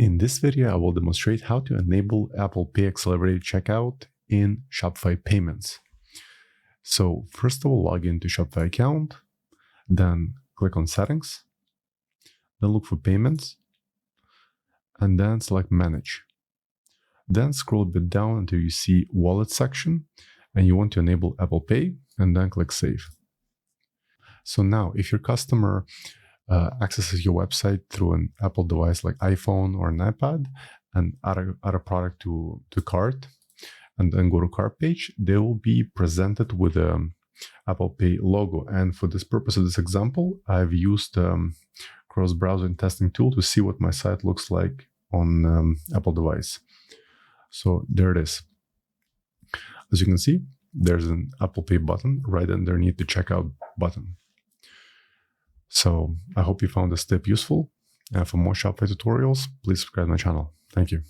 In this video, I will demonstrate how to enable Apple Pay Accelerated Checkout in Shopify Payments. So first of all, log into Shopify account, then click on Settings, then look for Payments, and then select Manage. Then scroll a bit down until you see Wallet section, and you want to enable Apple Pay, and then click Save. So now, if your customer accesses your website through an Apple device like iPhone or an iPad and add a product to cart and then go to cart page, they will be presented with an Apple Pay logo. And for this purpose of this example, I've used cross-browser testing tool to see what my site looks like on Apple device. So there it is. As you can see, there's an Apple Pay button right underneath the checkout button. So I hope you found this tip useful. And for more Shopify tutorials, please subscribe to my channel. Thank you.